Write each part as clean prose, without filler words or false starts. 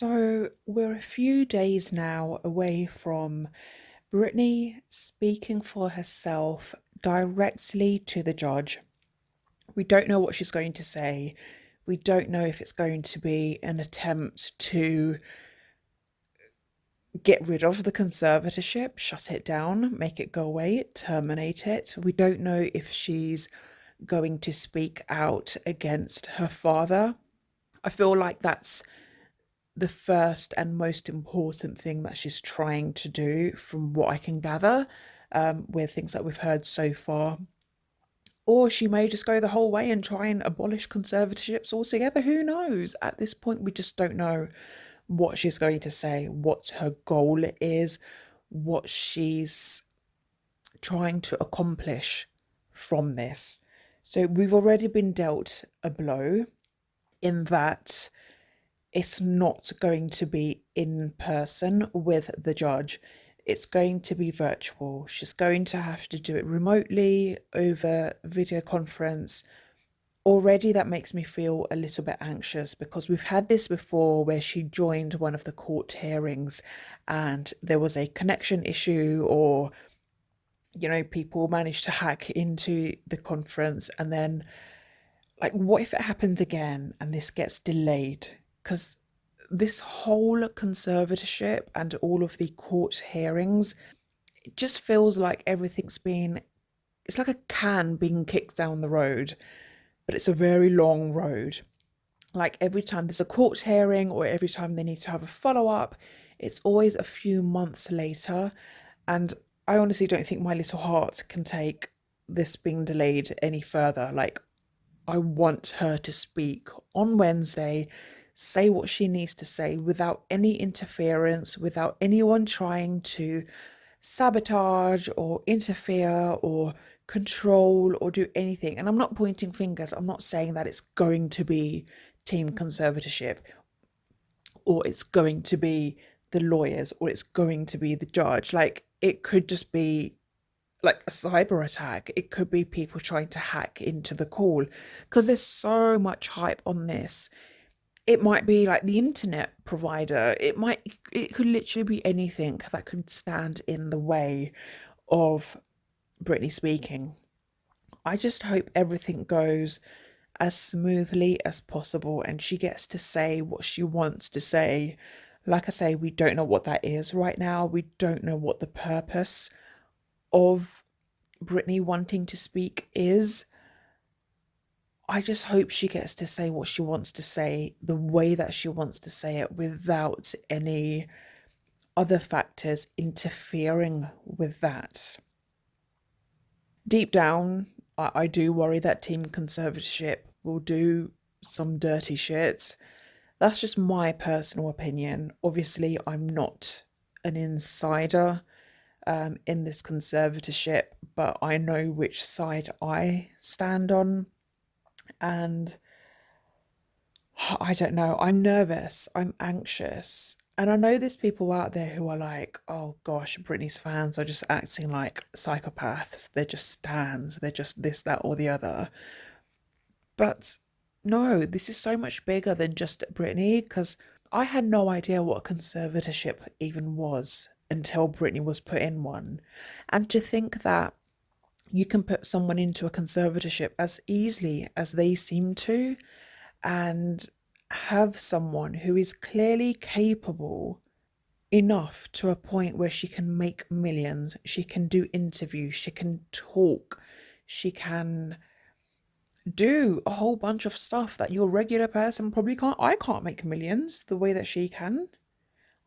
So we're a few days now away from Britney speaking for herself directly to the judge. We don't know what she's going to say. We don't know if it's going to be an attempt to get rid of the conservatorship, shut it down, make it go away, terminate it. We don't know if she's going to speak out against her father. I feel like that's the first and most important thing that she's trying to do, from what I can gather, with things that we've heard so far. Or she may just go the whole way and try and abolish conservatorships altogether. Who knows? At this point, we just don't know what she's going to say, what her goal is, what she's trying to accomplish from this. So we've already been dealt a blow in that it's not going to be in person with the judge. It's going to be virtual. She's going to have to do it remotely over video conference. Already, that makes me feel a little bit anxious because we've had this before where she joined one of the court hearings and there was a connection issue, or people managed to hack into the conference, and then, like, what if it happens again and this gets delayed? Because this whole conservatorship and all of the court hearings, it just feels like everything's been, it's like a can being kicked down the road, but it's a very long road. Like every time there's a court hearing or every time they need to have a follow up, it's always a few months later. And I honestly don't think my little heart can take this being delayed any further. Like, I want her to speak on Wednesday, say what she needs to say without any interference, without anyone trying to sabotage or interfere or control or do anything. And I'm not pointing fingers. I'm not saying that it's going to be team conservatorship, or it's going to be the lawyers, or it's going to be the judge. Like, it could just be like a cyber attack. It could be people trying to hack into the call, because there's so much hype on this. It might be like the internet provider. It could literally be anything that could stand in the way of Britney speaking. I just hope everything goes as smoothly as possible and she gets to say what she wants to say. Like I say, we don't know what that is right now. We don't know what the purpose of Britney wanting to speak is. I just hope she gets to say what she wants to say, the way that she wants to say it, without any other factors interfering with that. Deep down, I do worry that team conservatorship will do some dirty shit. That's just my personal opinion. Obviously, I'm not an insider in this conservatorship, but I know which side I stand on. And I don't know, I'm nervous, I'm anxious. And I know there's people out there who are like, oh gosh, Britney's fans are just acting like psychopaths. They're just stans. They're just this, that, or the other. But no, this is so much bigger than just Britney, because I had no idea what a conservatorship even was until Britney was put in one. And to think that you can put someone into a conservatorship as easily as they seem to, and have someone who is clearly capable enough to a point where she can make millions, she can do interviews, she can talk, she can do a whole bunch of stuff that your regular person probably can't. I can't make millions the way that she can.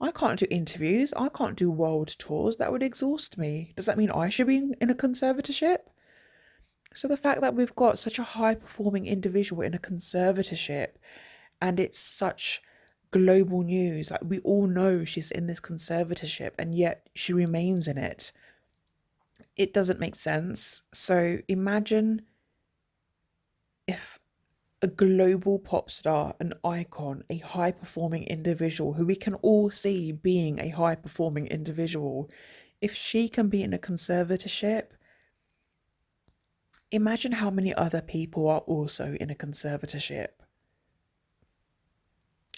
I can't do interviews. I can't do world tours. That would exhaust me. Does that mean I should be in a conservatorship? So the fact that we've got such a high performing individual in a conservatorship, and it's such global news, like we all know she's in this conservatorship and yet she remains in it. It doesn't make sense. So imagine if a global pop star, an icon, a high performing individual who we can all see being a high performing individual, if she can be in a conservatorship, imagine how many other people are also in a conservatorship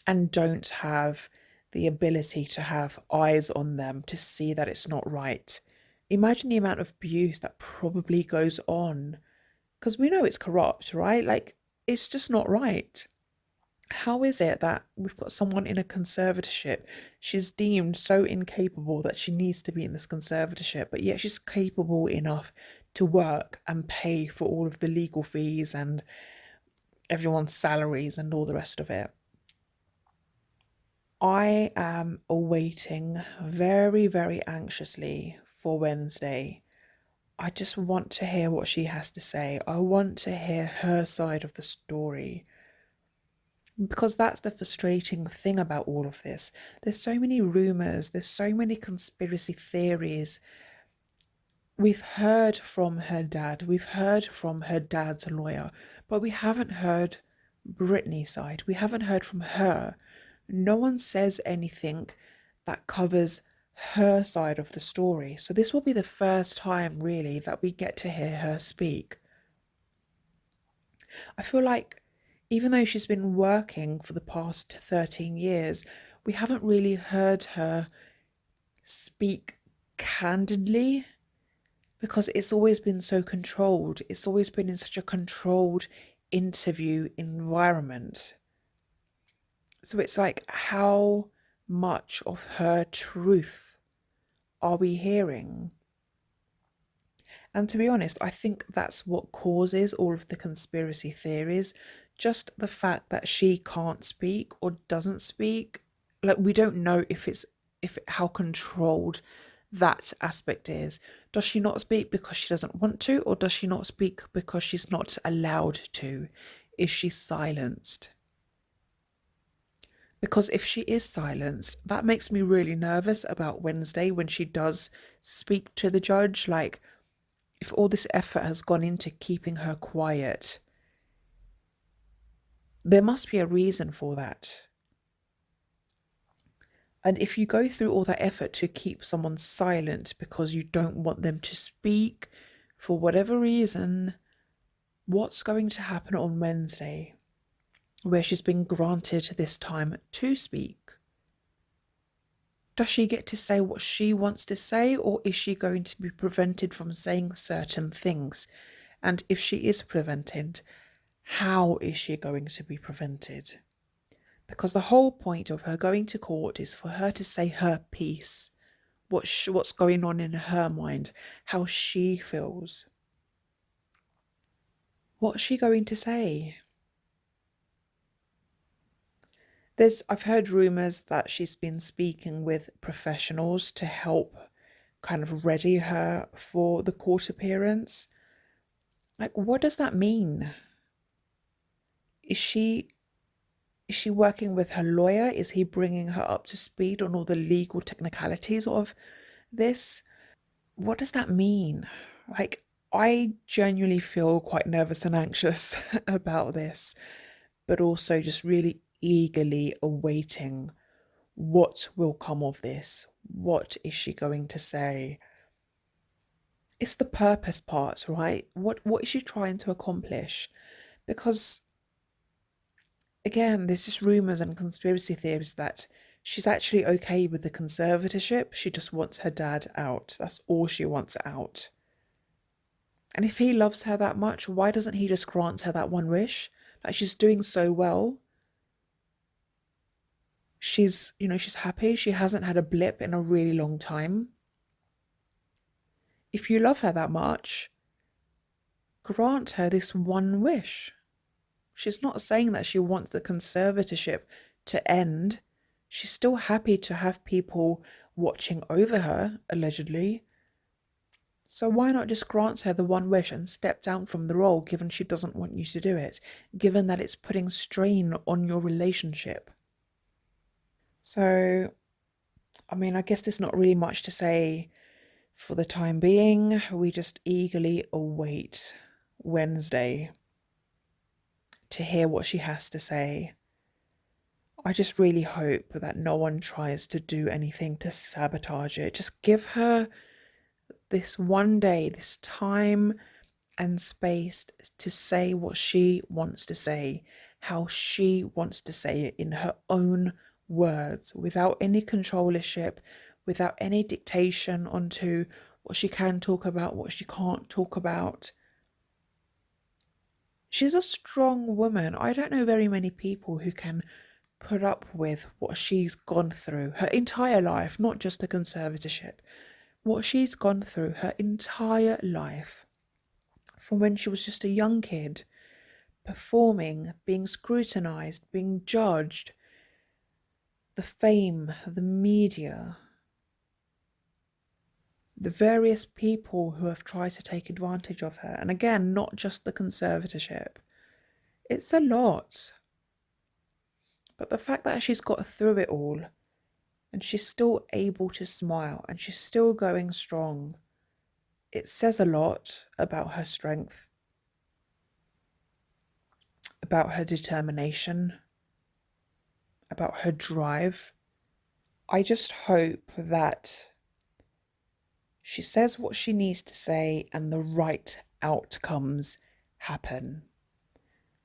and don't have the ability to have eyes on them to see that it's not right. Imagine the amount of abuse that probably goes on because we know it's corrupt, right? Like, it's just not right. How is it that we've got someone in a conservatorship? She's deemed so incapable that she needs to be in this conservatorship, but yet she's capable enough to work and pay for all of the legal fees and everyone's salaries and all the rest of it. I am awaiting very, very anxiously for Wednesday. I just want to hear what she has to say. I want to hear her side of the story. Because that's the frustrating thing about all of this. There's so many rumors, there's so many conspiracy theories. We've heard from her dad, we've heard from her dad's lawyer, but we haven't heard Britney's side. We haven't heard from her. No one says anything that covers her side of the story. So this will be the first time, really, that we get to hear her speak. I feel like even though she's been working for the past 13 years, we haven't really heard her speak candidly because it's always been so controlled. It's always been in such a controlled interview environment. So it's like, how much of her truth are we hearing? And to be honest, I think that's what causes all of the conspiracy theories. Just the fact that she can't speak or doesn't speak. Like, we don't know if how controlled that aspect is. Does she not speak because she doesn't want to, or does she not speak because she's not allowed to? Is she silenced? Because if she is silenced, that makes me really nervous about Wednesday when she does speak to the judge. Like, if all this effort has gone into keeping her quiet, there must be a reason for that. And if you go through all that effort to keep someone silent because you don't want them to speak for whatever reason, what's going to happen on Wednesday, where she's been granted this time to speak? Does she get to say what she wants to say, or is she going to be prevented from saying certain things? And if she is prevented, how is she going to be prevented? Because the whole point of her going to court is for her to say her piece, what's going on in her mind, how she feels. What's she going to say? I've heard rumors that she's been speaking with professionals to help kind of ready her for the court appearance. Like, what does that mean? Is she working with her lawyer? Is he bringing her up to speed on all the legal technicalities of this? What does that mean? Like, I genuinely feel quite nervous and anxious about this, but also just really eagerly awaiting what will come of this. What is she going to say? It's the purpose part, right? What is she trying to accomplish? Because again, there's just rumors and conspiracy theories that she's actually okay with the conservatorship. She just wants her dad out. That's all she wants out. And if he loves her that much, why doesn't he just grant her that one wish? Like, she's doing so well. She's happy. She hasn't had a blip in a really long time. If you love her that much, grant her this one wish. She's not saying that she wants the conservatorship to end. She's still happy to have people watching over her, allegedly. So why not just grant her the one wish and step down from the role, given she doesn't want you to do it, given that it's putting strain on your relationship? So, I mean, I guess there's not really much to say for the time being. We just eagerly await Wednesday to hear what she has to say. I just really hope that no one tries to do anything to sabotage it. Just give her this one day, this time and space to say what she wants to say, how she wants to say it in her own words, without any controllership, without any dictation onto what she can talk about, what she can't talk about. She's a strong woman. I don't know very many people who can put up with what she's gone through her entire life, not just the conservatorship, what she's gone through her entire life, from when she was just a young kid, performing, being scrutinized, being judged, the fame, the media, the various people who have tried to take advantage of her. And again, not just the conservatorship. It's a lot. But the fact that she's got through it all and she's still able to smile and she's still going strong, it says a lot about her strength, about her determination, about her drive. I just hope that she says what she needs to say and the right outcomes happen.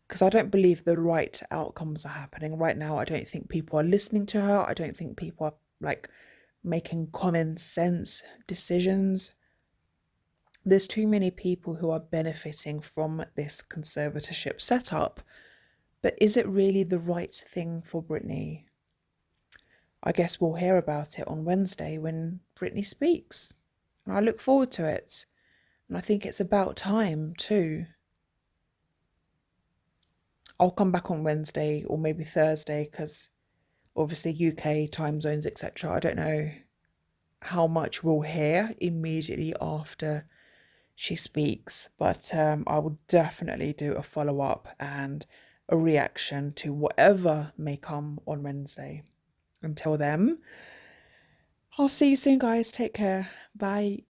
Because I don't believe the right outcomes are happening right now. I don't think people are listening to her. I don't think people are like making common sense decisions. There's too many people who are benefiting from this conservatorship setup. But is it really the right thing for Britney? I guess we'll hear about it on Wednesday when Britney speaks. And I look forward to it. And I think it's about time too. I'll come back on Wednesday or maybe Thursday because obviously UK time zones, etc. I don't know how much we'll hear immediately after she speaks, but I will definitely do a follow-up and a reaction to whatever may come on Wednesday. Until then, I'll see you soon, guys. Take care. Bye.